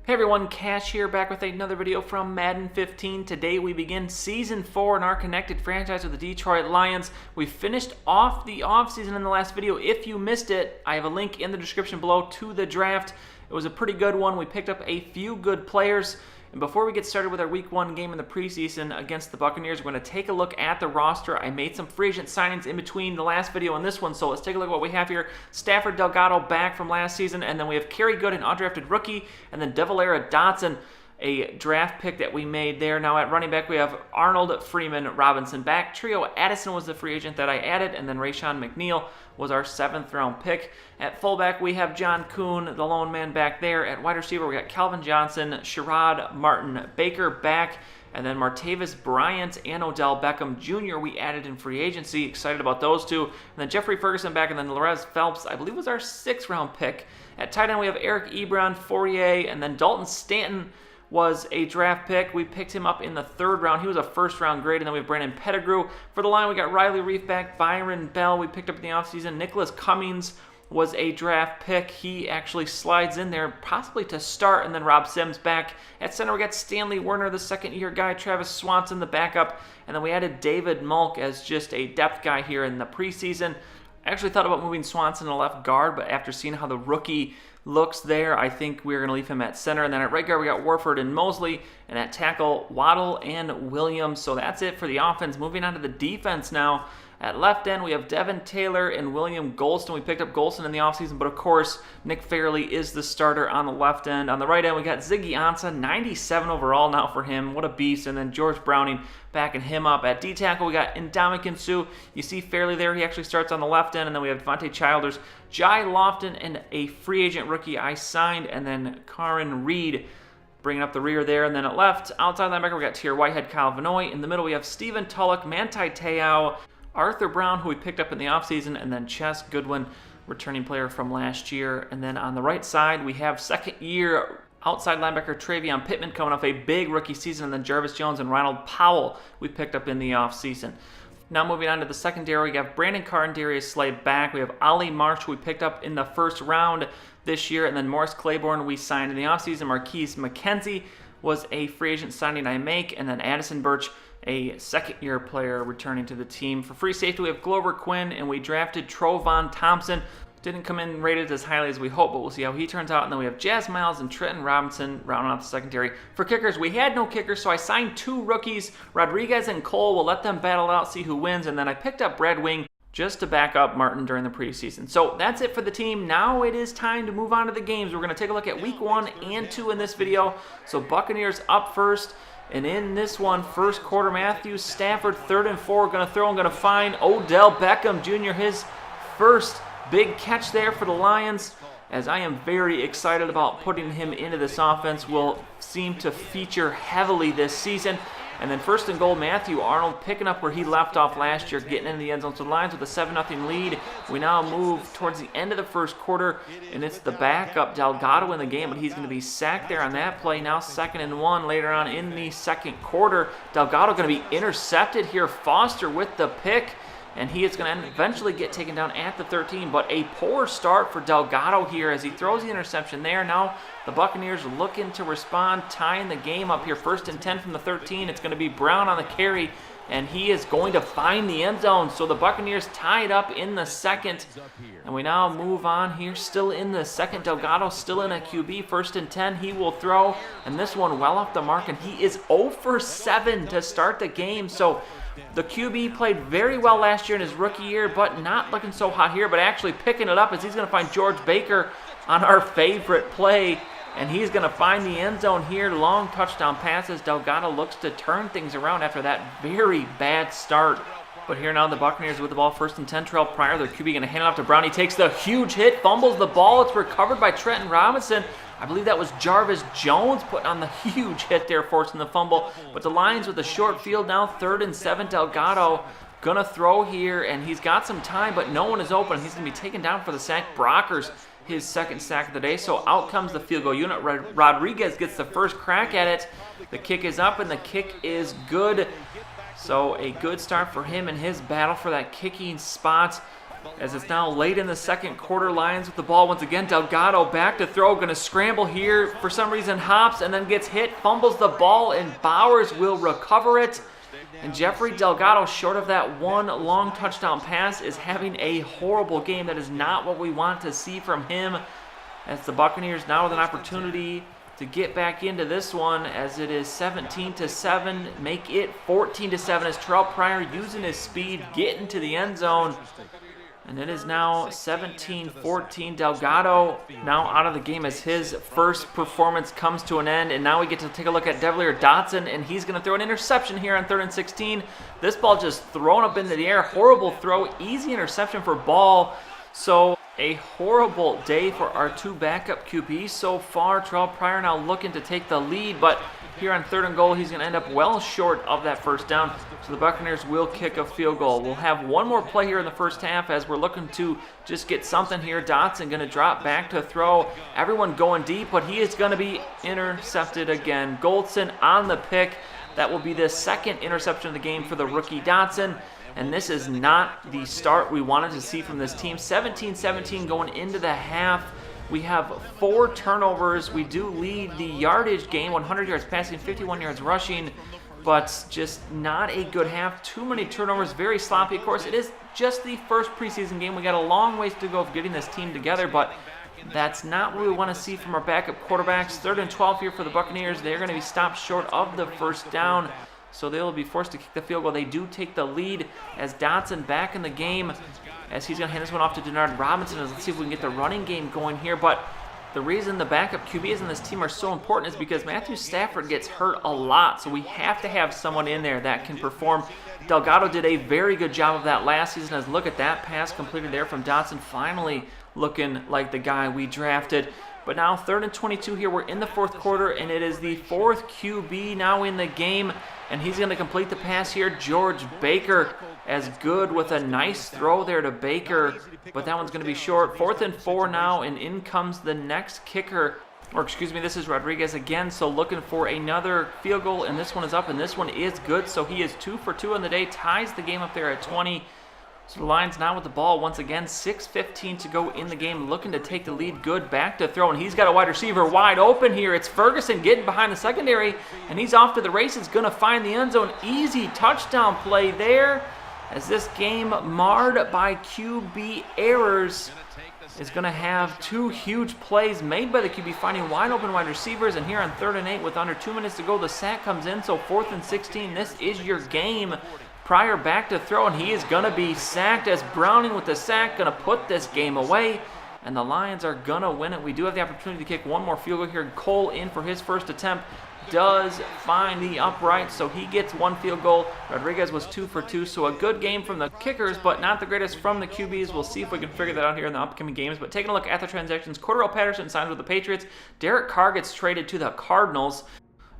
Hey everyone, Cash here, back with another video from Madden 15. Today we begin Season 4 in our connected franchise with the Detroit Lions. We finished off the offseason in the last video. If you missed it, I have a link in the description below to the draft. It was a pretty good one. We picked up a few good players. And before we get started with our Week 1 game in the preseason against the Buccaneers, we're going to take a look at the roster. I made some free agent signings in between the last video and this one, so let's take a look at what we have here. Stafford Delgado back from last season, and then we have Kerry Good, an undrafted rookie, and then Devalera Dotson, a draft pick that we made there. Now at running back, we have Arnold, Freeman, Robinson back. Trio Addison was the free agent that I added, and then Rayshon McNeil was our 7th round pick. At fullback, we have John Kuhn, the lone man back there. At wide receiver, we got Calvin Johnson, Sherrod Martin Baker back, and then Martavis Bryant and Odell Beckham Jr. we added in free agency. Excited about those two. And then Jeffrey Ferguson back, and then Larez Phelps, I believe was our 6th round pick. At tight end, we have Eric Ebron, Fourier, and then Dalton Stanton was a draft pick. We picked him up in the 3rd round. He was a 1st round grade. And then we have Brandon Pettigrew. For the line, we got Riley Reef back, Byron Bell we picked up in the offseason. Nicholas Cummings was a draft pick. He actually slides in there possibly to start. And then Rob Sims back. At center, we got Stanley Werner, the 2nd-year guy. Travis Swanson, the backup. And then we added David Mulk as just a depth guy here in the preseason. I actually thought about moving Swanson to left guard, but after seeing how the rookie looks there, I think we're going to leave him at center. And then at right guard, we got Warford and Mosley. And at tackle, Waddle and Williams. So that's it for the offense. Moving on to the defense now. At left end, we have Devin Taylor and William Golston. We picked up Golston in the offseason, but of course, Nick Fairley is the starter on the left end. On the right end, we got Ziggy Ansah, 97 overall now for him. What a beast. And then George Browning backing him up. At D-tackle, we got Ndamukong Suh. You see Fairley there. He actually starts on the left end. And then we have Devontae Childers, Jai Lofton, and a free agent rookie I signed. And then Karan Reed bringing up the rear there. And then at left, outside linebacker, we got Tier Whitehead, Kyle Vanoy. In the middle, we have Stephen Tulloch, Manti Te'o, Arthur Brown, who we picked up in the offseason, and then Chess Goodwin, returning player from last year. And then on the right side, we have 2nd-year outside linebacker Travion Pittman coming off a big rookie season, and then Jarvis Jones and Ronald Powell we picked up in the offseason. Now moving on to the secondary, we have Brandon Carr and Darius Slay back. We have Ollie Marsh, who we picked up in the 1st round this year, and then Morris Claiborne we signed in the offseason. Marquise McKenzie was a free agent signing I make, and then Addison Birch, a 2nd-year player returning to the team. For free safety, we have Glover Quinn, and we drafted Trovon Thompson. Didn't come in rated as highly as we hoped, but we'll see how he turns out. And then we have Jazz Miles and Trenton Robinson rounding out the secondary. For kickers, we had no kickers, so I signed 2 rookies, Rodriguez and Cole. We'll let them battle out, see who wins. And then I picked up Brad Wing just to back up Martin during the preseason. So that's it for the team. Now it is time to move on to the games. We're going to take a look at Week 1 and 2 in this video. So Buccaneers up first. And in this one, 1st quarter, Matthew Stafford, 3rd and 4, going to throw and going to find Odell Beckham Jr., his first big catch there for the Lions. As I am very excited about putting him into this offense, will seem to feature heavily this season. And then 1st and goal, Matthew Arnold picking up where he left off last year, getting into the end zone. So the Lions with a 7-0 lead. We now move towards the end of the 1st quarter, and it's the backup Delgado in the game, but he's going to be sacked there on that play. Now 2nd and 1 later on in the 2nd quarter. Delgado going to be intercepted here. Foster with the pick, and he is going to eventually get taken down at the 13. But a poor start for Delgado here as he throws the interception there. Now the Buccaneers looking to respond, tying the game up here. 1st and 10 from the 13. It's going to be Brown on the carry, and he is going to find the end zone. So the Buccaneers tied up in the 2nd. And we now move on here, still in the 2nd. Delgado still in a QB. 1st and 10, he will throw. And this one well off the mark, and he is 0 for 7 to start the game. So the QB played very well last year in his rookie year, but not looking so hot here, but actually picking it up as he's going to find George Baker on our favorite play. And he's going to find the end zone here. Long touchdown passes. Delgado looks to turn things around after that very bad start. But here now the Buccaneers with the ball, 1st and 10, trail prior. Their QB going to hand it off to Brown. He takes the huge hit, fumbles the ball. It's recovered by Trenton Robinson. I believe that was Jarvis Jones putting on the huge hit there, forcing the fumble. But the Lions with the short field now, 3rd and 7. Delgado going to throw here, and he's got some time, but no one is open. He's going to be taken down for the sack. Brockers, his 2nd sack of the day. So out comes the field goal unit. Rodriguez gets the first crack at it. The kick is up, and the kick is good. So a good start for him in his battle for that kicking spot. As it's now late in the second quarter, Lions with the ball once again. Delgado back to throw, going to scramble here. For some reason, hops and then gets hit, fumbles the ball, and Bowers will recover it. And Jeffrey Delgado, short of that one long touchdown pass, is having a horrible game. That is not what we want to see from him. As the Buccaneers now with an opportunity to get back into this one, as it is 17-7, make it 14-7 as Terrell Pryor using his speed, getting to the end zone. And it is now 17-14. Delgado now out of the game as his first performance comes to an end. And now we get to take a look at Devlier Dotson, and he's going to throw an interception here on 3rd and 16. This ball just thrown up into the air. Horrible throw. Easy interception for Ball. So a horrible day for our two backup QBs so far. Terrell Pryor now looking to take the lead, but here on 3rd and goal, he's going to end up well short of that first down. So the Buccaneers will kick a field goal. We'll have one more play here in the first half as we're looking to just get something here. Dotson going to drop back to throw. Everyone going deep, but he is going to be intercepted again. Goldson on the pick. That will be the second interception of the game for the rookie Dotson. And this is not the start we wanted to see from this team. 17-17 going into the half. We have 4 turnovers. We do lead the yardage game, 100 yards passing, 51 yards rushing, but just not a good half. Too many turnovers, very sloppy. Of course, it is just the first preseason game. We got a long ways to go of getting this team together, but that's not what we want to see from our backup quarterbacks. 3rd and 12 here for the Buccaneers. They're going to be stopped short of the first down, so they will be forced to kick the field goal. They do take the lead as Dotson back in the game, as he's going to hand this one off to Denard Robinson. Let's see if we can get the running game going here. But the reason the backup QBs in this team are so important is because Matthew Stafford gets hurt a lot. So we have to have someone in there that can perform. Delgado did a very good job of that last season. As look at that pass completed there from Dotson, finally looking like the guy we drafted. But now 3rd and 22 here. We're in the 4th quarter, and it is the 4th QB now in the game. And he's going to complete the pass here. George Baker as good with a nice throw there to Baker. But that one's going to be short. 4th and 4 now, and in comes the next kicker. Or excuse me, this is Rodriguez again. So looking for another field goal, and this one is up, and this one is good. So he is 2 for 2 on the day. Ties the game up there at 20. So the Lions now with the ball once again. 6:15 to go in the game. Looking to take the lead. Good back to throw. And he's got a wide receiver wide open here. It's Ferguson getting behind the secondary. And he's off to the races. Going to find the end zone. Easy touchdown play there. As this game marred by QB errors is going to have 2 huge plays made by the QB finding wide open wide receivers. And here on 3rd and 8 with under 2 minutes to go, the sack comes in. So 4th and 16. This is your game. Pryor back to throw, and he is going to be sacked as Browning with the sack, going to put this game away, and the Lions are going to win it. We do have the opportunity to kick one more field goal here. Cole in for his first attempt, does find the upright, so he gets 1 field goal. Rodriguez was 2 for 2, so a good game from the kickers, but not the greatest from the QBs. We'll see if we can figure that out here in the upcoming games. But taking a look at the transactions, Cordarrelle Patterson signs with the Patriots. Derek Carr gets traded to the Cardinals.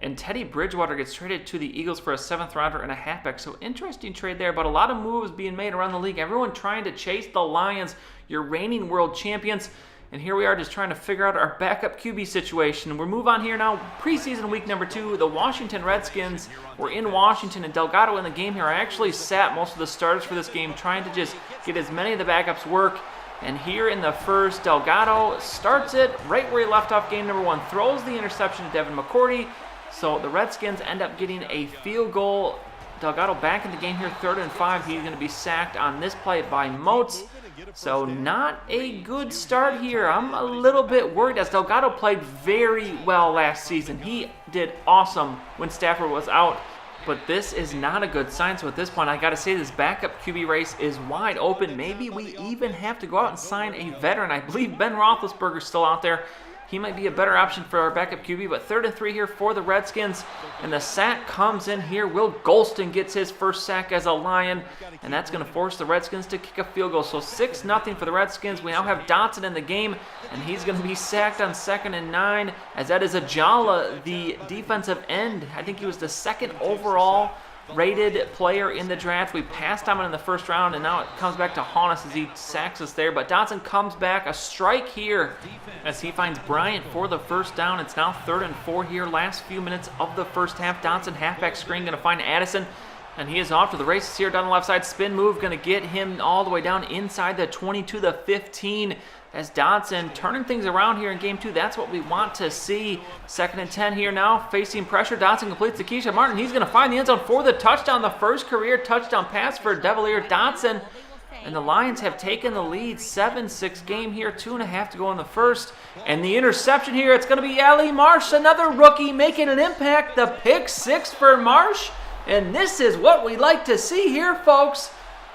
And Teddy Bridgewater gets traded to the Eagles for a 7th rounder and a halfback. So interesting trade there, but a lot of moves being made around the league. Everyone trying to chase the Lions, your reigning world champions. And here we are just trying to figure out our backup QB situation. We'll move on here now. Preseason week number 2, the Washington Redskins were in Washington, and Delgado in the game here. I actually sat most of the starters for this game, trying to just get as many of the backups work. And here in the first, Delgado starts it right where he left off game number 1. Throws the interception to Devin McCourty. So the Redskins end up getting a field goal. Delgado back in the game here, 3rd and 5. He's going to be sacked on this play by Moats. So not a good start here. I'm a little bit worried as Delgado played very well last season. He did awesome when Stafford was out. But this is not a good sign. So at this point, I got to say this backup QB race is wide open. Maybe we even have to go out and sign a veteran. I believe Ben Roethlisberger's still out there. He might be a better option for our backup QB, but 3rd and 3 here for the Redskins. And the sack comes in here. Will Golston gets his first sack as a Lion, and that's going to force the Redskins to kick a field goal. So 6-0 for the Redskins. We now have Dotson in the game, and he's going to be sacked on 2nd and 9, as that is Ajala, the defensive end. I think he was the 2nd overall rated player in the draft. We passed on him in the first round, and now it comes back to haunt us as he sacks us there. But Dotson comes back, a strike here as he finds Bryant for the first down. It's now 3rd and 4 here, last few minutes of the first half. Dotson halfback screen, going to find Addison. And he is off to the races here down the left side. Spin move going to get him all the way down inside the 20 to the 15 as Dotson turning things around here in game 2. That's what we want to see. 2nd and 10 here now. Facing pressure. Dotson completes to Keisha Martin. He's going to find the end zone for the touchdown. The first career touchdown pass for Devalier Dotson. And the Lions have taken the lead. 7-6 game here. 2.5 to go in the first. And the interception here, it's going to be Ellie Marsh, another rookie making an impact. The pick 6 for Marsh. And this is what we like to see here, folks.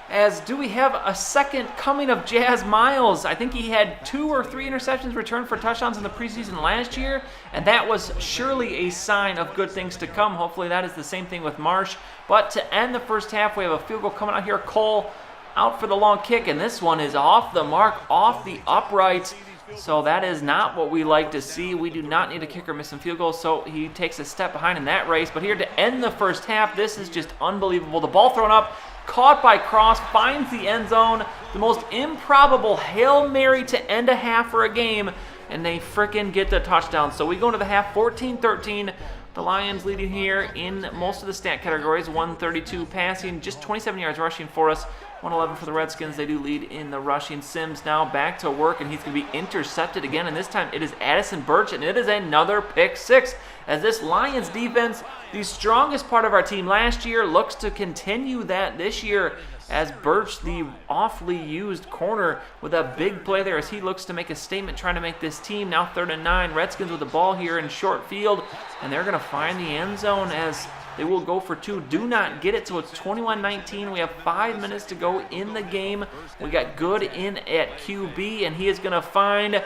As do we have a second coming of Jazz Miles? I think he had 2 or 3 interceptions returned for touchdowns in the preseason last year, and that was surely a sign of good things to come. Hopefully that is the same thing with Marsh. But to end the first half, we have a field goal coming out here. Cole out for the long kick, and this one is off the mark, off the upright. So that is not what we like to see. We do not need a kicker missing field goals, so he takes a step behind in that race. But here to end the first half, this is just unbelievable. The ball thrown up, caught by Cross, finds the end zone. The most improbable Hail Mary to end a half for a game, and they frickin' get the touchdown. So we go into the half 14-13. The Lions leading here in most of the stat categories. 132 passing, just 27 yards rushing for us. 111 for the Redskins. They do lead in the rushing. Sims now back to work, and he's going to be intercepted again, and this time it is Addison Birch, and it is another pick 6. As this Lions defense, the strongest part of our team last year, looks to continue that this year, as Birch, the awfully used corner, with a big play there as he looks to make a statement trying to make this team. Now 3rd and 9. Redskins with the ball here in short field, and they're going to find the end zone as they will go for 2. Do not get it, so it's 21-19. We have 5 minutes to go in the game. We got Good in at QB, and he is going to find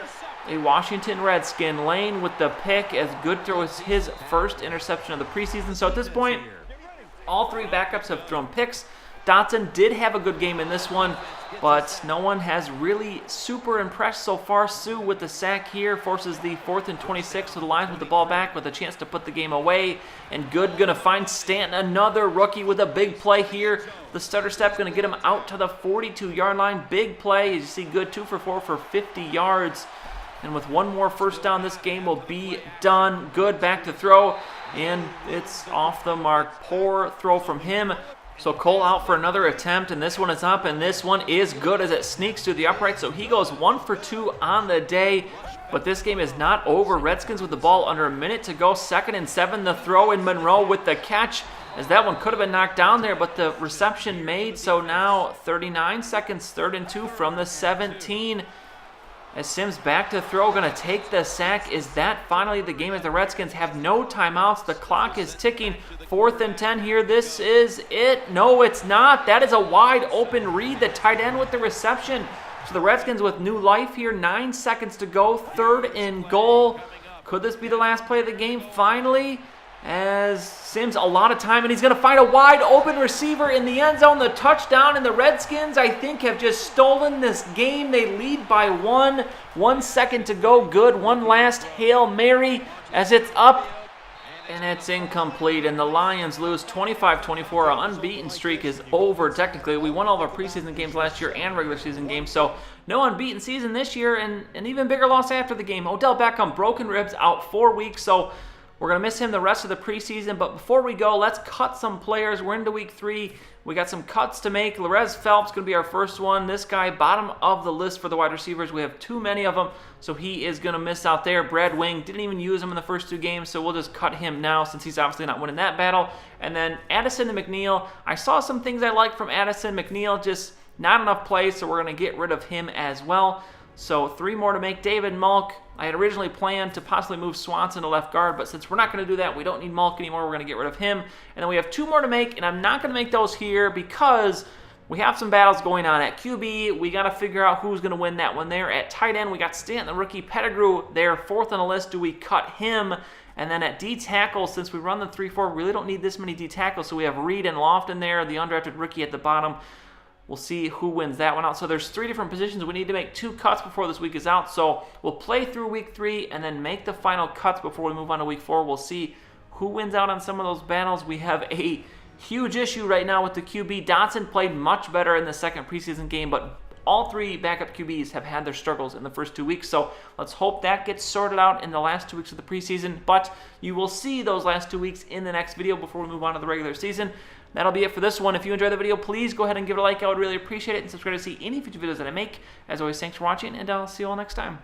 a Washington Redskin. Lane with the pick as Good throws his first interception of the preseason. So at this point, all 3 backups have thrown picks. Dotson did have a good game in this one, but no one has really super impressed so far. Sue with the sack here forces the 4th and 26 to the Lions with the ball back with a chance to put the game away. And Good going to find Stanton, another rookie with a big play here. The stutter step going to get him out to the 42-yard line. Big play. As you see, Good 2 for 4 for 50 yards. And with one more first down, this game will be done. Good back to throw, and it's off the mark. Poor throw from him. So Cole out for another attempt, and this one is up, and this one is good as it sneaks to the upright. So he goes 1 for 2 on the day, but this game is not over. Redskins with the ball under a minute to go. 2nd and 7, the throw in Monroe with the catch, as that one could have been knocked down there, but the reception made. So now 39 seconds, 3rd and 2 from the 17. As Sims back to throw, going to take the sack. Is that finally the game as the Redskins have no timeouts? The clock is ticking. 4th and 10 here. This is it. No, it's not. That is a wide open read. The tight end with the reception. So the Redskins with new life here. 9 seconds to go. 3rd and goal. Could this be the last play of the game finally? As Sims a lot of time, and he's going to find a wide open receiver in the end zone. The touchdown, and the Redskins, I think, have just stolen this game. They lead by 1. 1 second to go. Good. One last Hail Mary as it's up, and it's incomplete. And the Lions lose 25-24. Our unbeaten streak is over technically. We won all of our preseason games last year and regular season games, so no unbeaten season this year, and an even bigger loss after the game. Odell Beckham, broken ribs, out 4 weeks, so we're going to miss him the rest of the preseason. But before we go, let's cut some players. We're into week 3. We got some cuts to make. Larez Phelps going to be our first one. This guy, bottom of the list for the wide receivers. We have too many of them, so he is going to miss out there. Brad Wing, didn't even use him in the first 2 games, so we'll just cut him now since he's obviously not winning that battle. And then Addison and McNeil. I saw some things I like from Addison. McNeil, just not enough plays, so we're going to get rid of him as well. So 3 more to make. David Malk. I had originally planned to possibly move Swanson to left guard, but since we're not going to do that, we don't need Malk anymore. We're going to get rid of him. And then we have 2 more to make, and I'm not going to make those here because we have some battles going on. At QB, we got to figure out who's going to win that one there. At tight end, we got Stanton, the rookie. Pettigrew there, 4th on the list. Do we cut him? And then at D tackle, since we run the 3-4, we really don't need this many D tackles, so we have Reed and Lofton there, the undrafted rookie at the bottom. We'll see who wins that one out. So there's 3 different positions. We need to make 2 cuts before this week is out. So we'll play through week 3 and then make the final cuts before we move on to week 4. We'll see who wins out on some of those battles. We have a huge issue right now with the QB. Dotson played much better in the second preseason game, but all 3 backup QBs have had their struggles in the first 2 weeks. So let's hope that gets sorted out in the last 2 weeks of the preseason. But you will see those last 2 weeks in the next video before we move on to the regular season. that'll be it for this one. If you enjoyed the video, please go ahead and give it a like. I would really appreciate it, and subscribe to see any future videos that I make. As always, thanks for watching, and I'll see you all next time.